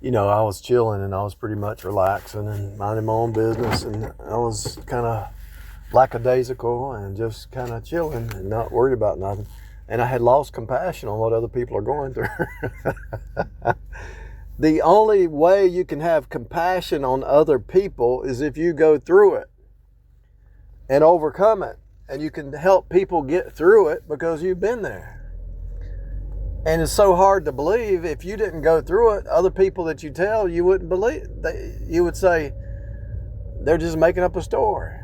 I was chilling and I was pretty much relaxing and minding my own business, and I was kind of lackadaisical and just kind of chilling and not worried about nothing. And I had lost compassion on what other people are going through. The only way you can have compassion on other people is if you go through it and overcome it. And you can help people get through it because you've been there. And it's so hard to believe. If you didn't go through it, other people that you tell, you wouldn't believe. You would say, they're just making up a story.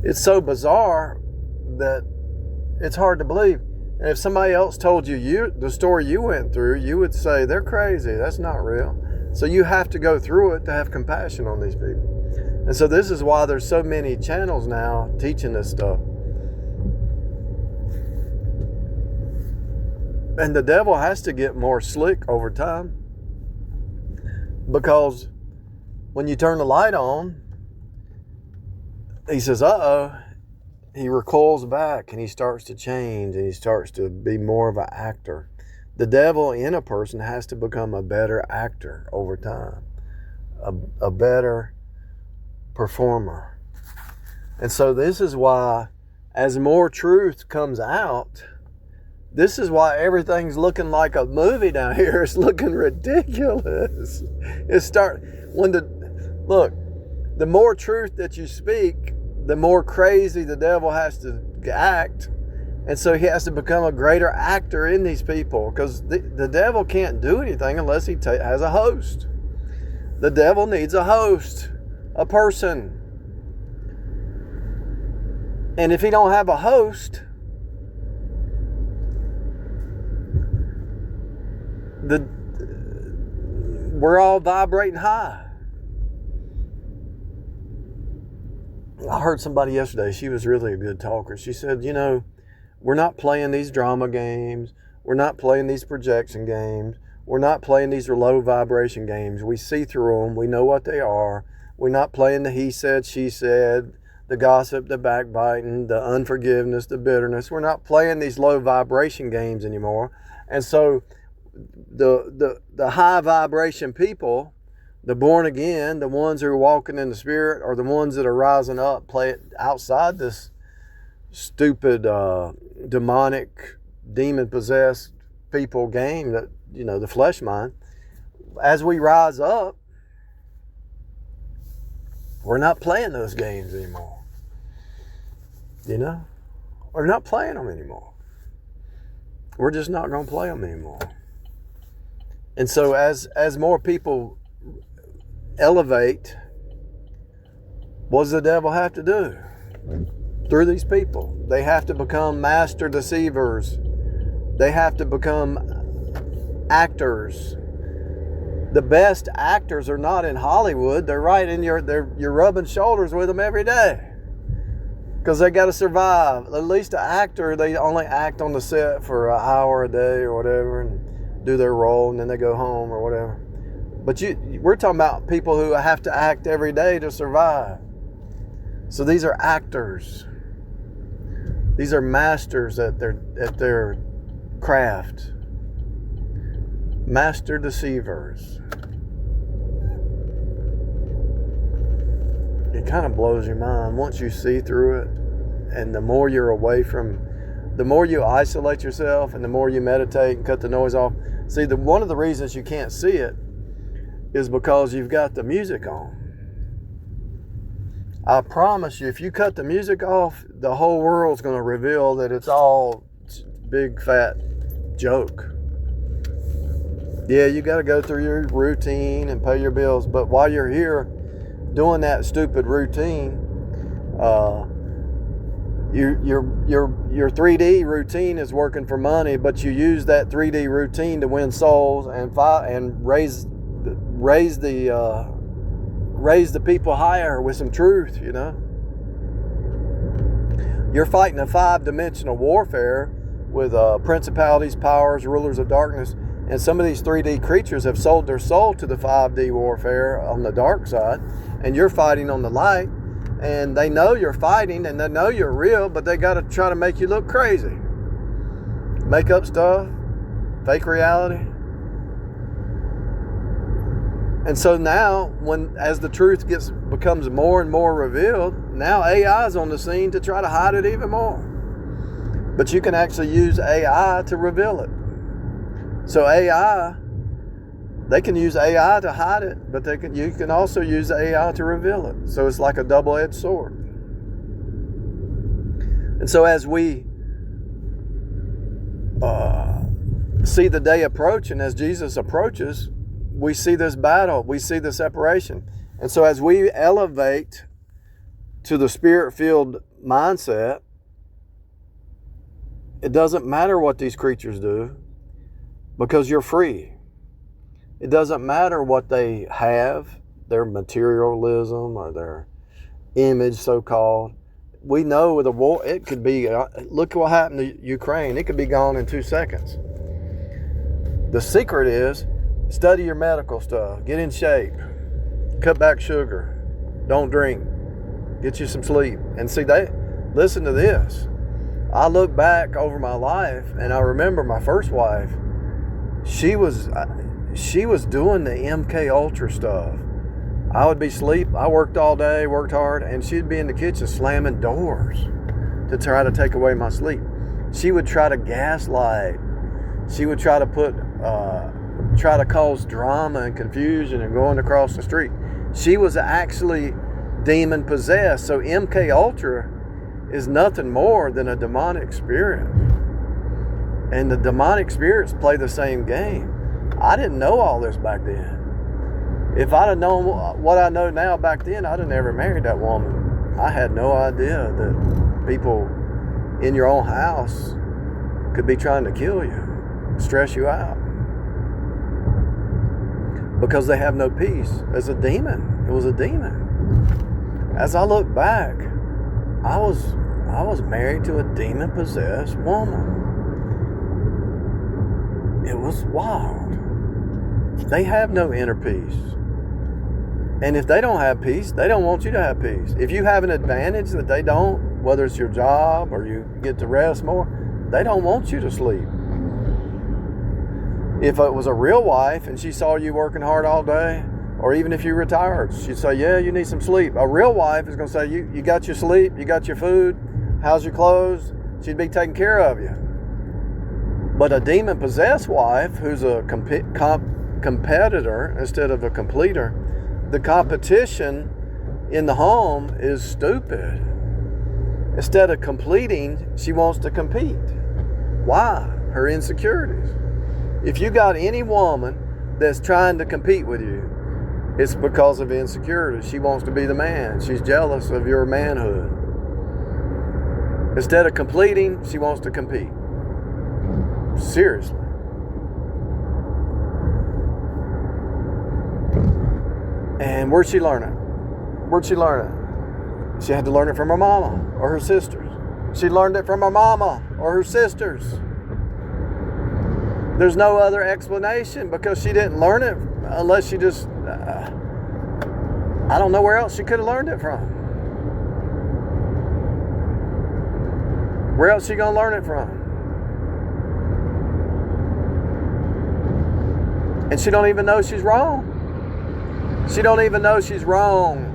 It's so bizarre that it's hard to believe. And if somebody else told you the story you went through, you would say, they're crazy. That's not real. So you have to go through it to have compassion on these people. And so this is why there's so many channels now teaching this stuff. And the devil has to get more slick over time, because when you turn the light on, he says, uh-oh. He recoils back and he starts to change and he starts to be more of an actor. The devil in a person has to become a better actor over time, a better performer. And so this is why, as more truth comes out, this is why everything's looking like a movie down here. It's looking ridiculous. Look, the more truth that you speak, the more crazy the devil has to act. And so he has to become a greater actor in these people, because the devil can't do anything unless he has a host. The devil needs a host, a person. And if he don't have a host, we're all vibrating high. I heard somebody yesterday, she was really a good talker. She said, we're not playing these drama games. We're not playing these projection games. We're not playing these low vibration games. We see through them. We know what they are. We're not playing the he said, she said, the gossip, the backbiting, the unforgiveness, the bitterness. We're not playing these low vibration games anymore. And so the high vibration people, the born again, the ones who are walking in the Spirit, are the ones that are rising up, play it outside this stupid, demonic, demon-possessed people game that, the flesh mind. As we rise up, we're not playing those games anymore. We're not playing them anymore. We're just not going to play them anymore. And so as more people elevate, what does the devil have to do? Through these people, they have to become master deceivers. They have to become actors. The best actors are not in Hollywood. They're right in you're rubbing shoulders with them every day, because they got to survive. At least an actor, they only act on the set for an hour a day or whatever and do their role, and then they go home or whatever. But we're talking about people who have to act every day to survive. So these are actors. These are masters at their craft. Master deceivers. It kind of blows your mind once you see through it, and the more you're away from, the more you isolate yourself, and the more you meditate and cut the noise off. See, one of the reasons you can't see it is because you've got the music on. I promise you, if you cut the music off, the whole world's going to reveal that it's all big fat joke. Yeah, you got to go through your routine and pay your bills, but while you're here doing that stupid routine, your 3D routine is working for money, but you use that 3D routine to win souls and raise the people higher with some truth. You're fighting a 5-dimensional warfare with principalities, powers, rulers of darkness. And some of these 3D creatures have sold their soul to the 5D warfare on the dark side. And you're fighting on the light. And they know you're fighting and they know you're real, but they got to try to make you look crazy. make up stuff, fake reality. And so now, as the truth becomes more and more revealed, now AI is on the scene to try to hide it even more. But you can actually use AI to reveal it. So they can use AI to hide it, but you can also use AI to reveal it. So it's like a double-edged sword. And so as we see the day approach, and as Jesus approaches, we see this battle, we see the separation. And so as we elevate to the Spirit-filled mindset, it doesn't matter what these creatures do, because you're free. It doesn't matter what they have, their materialism or their image, so-called. We know with a war, it could be, look what happened to Ukraine. It could be gone in 2 seconds. The secret is, study your medical stuff. Get in shape. Cut back sugar. Don't drink. Get you some sleep. And see, listen to this. I look back over my life, and I remember my first wife. She was doing the MK Ultra stuff. I would be asleep. I worked all day, worked hard, and she'd be in the kitchen slamming doors to try to take away my sleep. She would try to gaslight. She would try to try to cause drama and confusion and going across the street. She was actually demon possessed. So MK Ultra is nothing more than a demonic spirit. And the demonic spirits play the same game. I didn't know all this back then. If I'd have known what I know now back then, I'd have never married that woman. I had no idea that people in your own house could be trying to kill you, stress you out, because they have no peace. It's a demon. It was a demon. As I look back, I was married to a demon-possessed woman. It was wild. They have no inner peace. And if they don't have peace, they don't want you to have peace. If you have an advantage that they don't, whether it's your job or you get to rest more, they don't want you to sleep. If it was a real wife and she saw you working hard all day, or even if you retired, she'd say, yeah, you need some sleep. A real wife is going to say, you got your sleep, you got your food, how's your clothes? She'd be taking care of you. But a demon-possessed wife who's a competitor instead of a completer, the competition in the home is stupid. Instead of completing, she wants to compete. Why? Her insecurities. If you got any woman that's trying to compete with you, it's because of insecurity. She wants to be the man. She's jealous of your manhood. Instead of completing, she wants to compete. Seriously. And where'd she learn it? Where'd she learn it? She had to learn it from her mama or her sisters. She learned it from her mama or her sisters. There's no other explanation, because she didn't learn it unless she just, I don't know where else she could have learned it from. Where else she gonna learn it from? And she don't even know she's wrong. She don't even know she's wrong.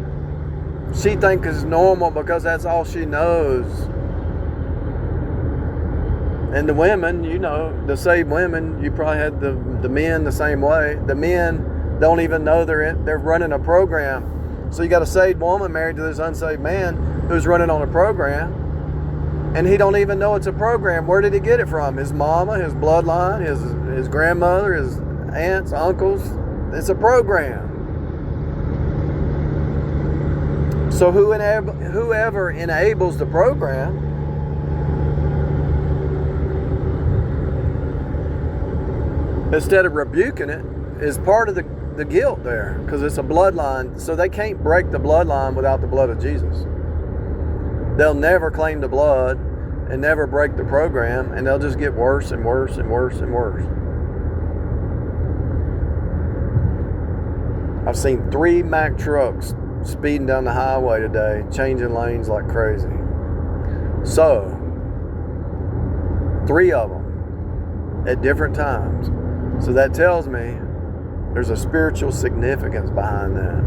She thinks it's normal because that's all she knows. And the women, the saved women, you probably had the men the same way. The men don't even know they're running a program. So you got a saved woman married to this unsaved man who's running on a program, and he don't even know it's a program. Where did he get it from? His mama, his bloodline, his grandmother, his aunts, uncles. It's a program. So whoever enables the program instead of rebuking it is part of the guilt there, because it's a bloodline. So they can't break the bloodline without the blood of Jesus. They'll never claim the blood and never break the program, and they'll just get worse and worse and worse and worse. I've seen 3 Mack trucks speeding down the highway today, changing lanes like crazy. So, 3 of them at different times. So that tells me there's a spiritual significance behind that.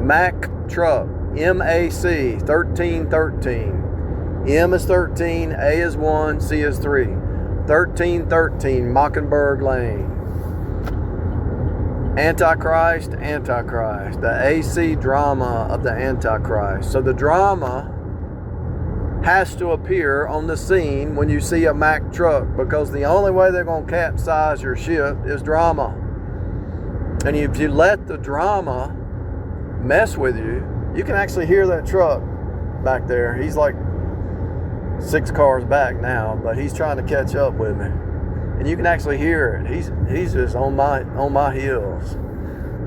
Mack truck, MAC 1313. M is 13, A is 1, C is 3. 1313 Mockingbird Lane. Antichrist, the AC drama of the Antichrist. So the drama has to appear on the scene when you see a Mack truck, because the only way they're going to capsize your ship is drama. And if you let the drama mess with you, you can actually hear that truck back there. He's like 6 cars back now, but he's trying to catch up with me, and you can actually hear it. He's just on my heels.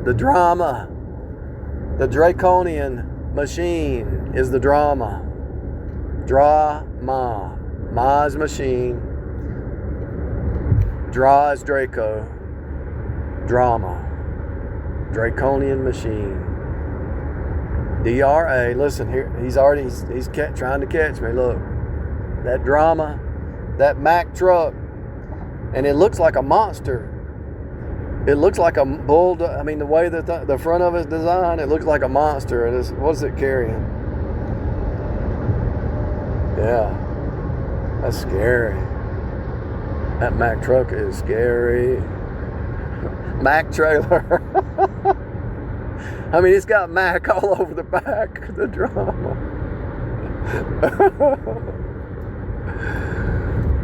The drama, the draconian machine is the drama. Drama. Ma is machine. Dra is Draco. Drama. Draconian machine. DRA. Listen here. He's trying to catch me. Look. That drama, that Mack truck, and it looks like a monster. It looks like a bull. I mean, the way that the front of it's designed, it looks like a monster. And what's it carrying? Yeah, that's scary. That Mack truck is scary. Mack trailer. I mean, it's got Mack all over the back. The drama.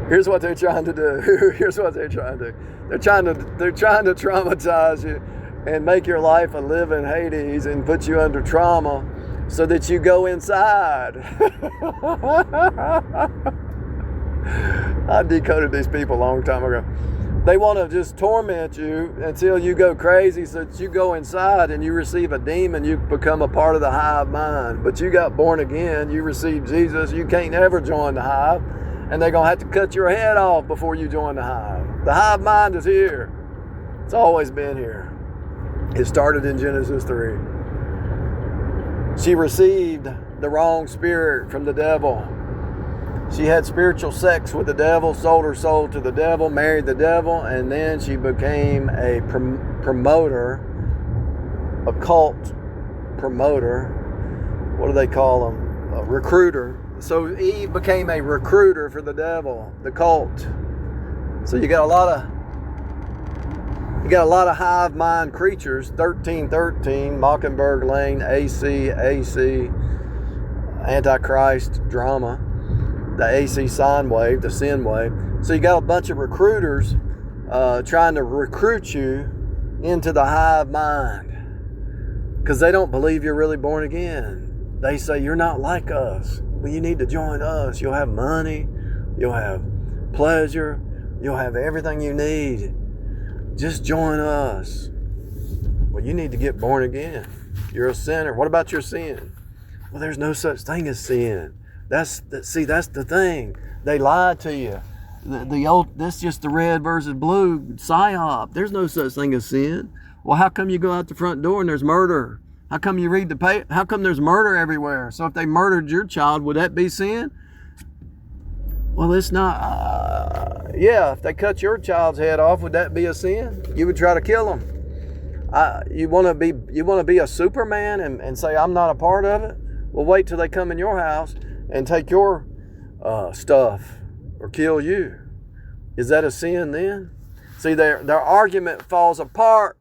Here's what they're trying to do. Here's what they're trying to do. They're trying to traumatize you and make your life a living Hades and put you under trauma so that you go inside. I decoded these people a long time ago. They want to just torment you until you go crazy so that you go inside and you receive a demon. You become a part of the hive mind. But you got born again. You received Jesus. You can't ever join the hive. And they're going to have to cut your head off before you join the hive. The hive mind is here. It's always been here. It started in Genesis 3. She received the wrong spirit from the devil. She had spiritual sex with the devil, sold her soul to the devil, married the devil, and then she became a promoter, a cult promoter. What do they call them? A recruiter. So Eve became a recruiter for the devil, the cult. So you got a lot of hive mind creatures. 1313, Mockingbird Lane, AC, Antichrist drama, the AC sine wave, the sin wave. So you got a bunch of recruiters trying to recruit you into the hive mind because they don't believe you're really born again. They say you're not like us. Well, you need to join us. You'll have money. You'll have pleasure. You'll have everything you need. Just join us. Well, you need to get born again. You're a sinner. What about your sin? Well, there's no such thing as sin. That's the thing. They lied to you. That's just the red versus blue psyop. There's no such thing as sin. Well, how come you go out the front door and there's murder? How come you read the paper? How come there's murder everywhere? So if they murdered your child, would that be sin? Well, it's not. Yeah, if they cut your child's head off, would that be a sin? You would try to kill them. You want to be a Superman and say I'm not a part of it? Well, wait till they come in your house and take your stuff or kill you. Is that a sin then? See, their argument falls apart.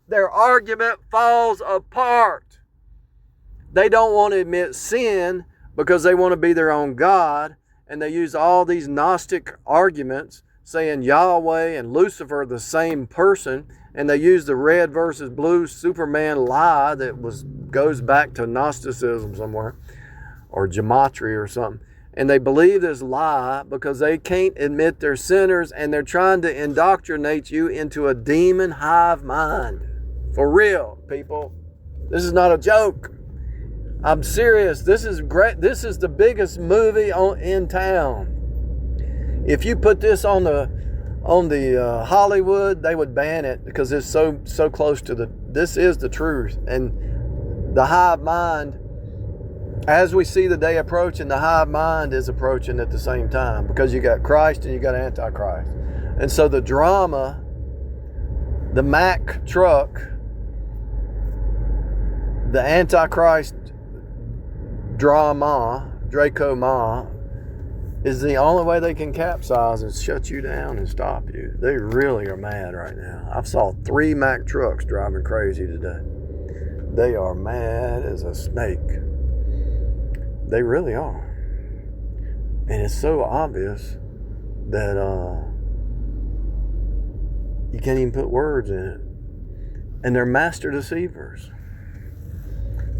Their argument falls apart. They don't want to admit sin because they want to be their own God, and they use all these Gnostic arguments saying Yahweh and Lucifer are the same person, and they use the red versus blue Superman lie that goes back to Gnosticism somewhere, or gematria or something. And they believe this lie because they can't admit they're sinners, and they're trying to indoctrinate you into a demon hive mind. For real, people. This is not a joke. I'm serious. This is great. This is the biggest movie in town. If you put this on the Hollywood, they would ban it because it's so close to this is the truth. And the hive mind As we see the day approaching, the hive mind is approaching at the same time, because you got Christ and you got Antichrist. And so the drama, the Mack truck, the Antichrist drama, Draco Ma, is the only way they can capsize and shut you down and stop you. They really are mad right now. I've saw 3 Mack trucks driving crazy today. They are mad as a snake. They really are. And it's so obvious that you can't even put words in it. And they're master deceivers.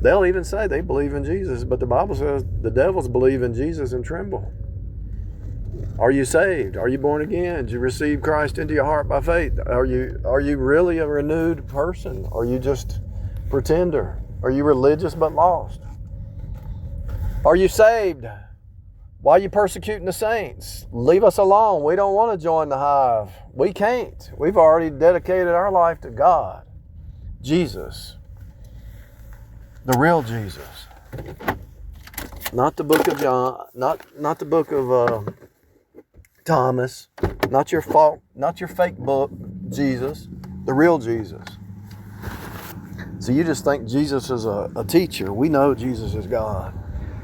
They'll even say they believe in Jesus, but the Bible says the devils believe in Jesus and tremble. Are you saved? Are you born again? Did you receive Christ into your heart by faith? Are you really a renewed person? Are you just pretender? Are you religious but lost? Are you saved? Why are you persecuting the saints? Leave us alone. We don't want to join the hive. We can't. We've already dedicated our life to God. Jesus. The real Jesus. Not the book of John. Not the book of Thomas. Not your fake book, Jesus. The real Jesus. So you just think Jesus is a teacher. We know Jesus is God.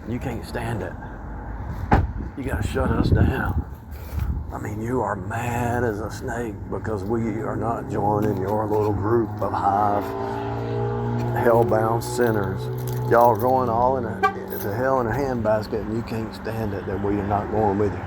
You can't stand it. You got to shut us down. I mean, you are mad as a snake because we are not joining your little group of hive, hell-bound sinners. Y'all are going all into hell in a handbasket, and you can't stand it that we are not going with you.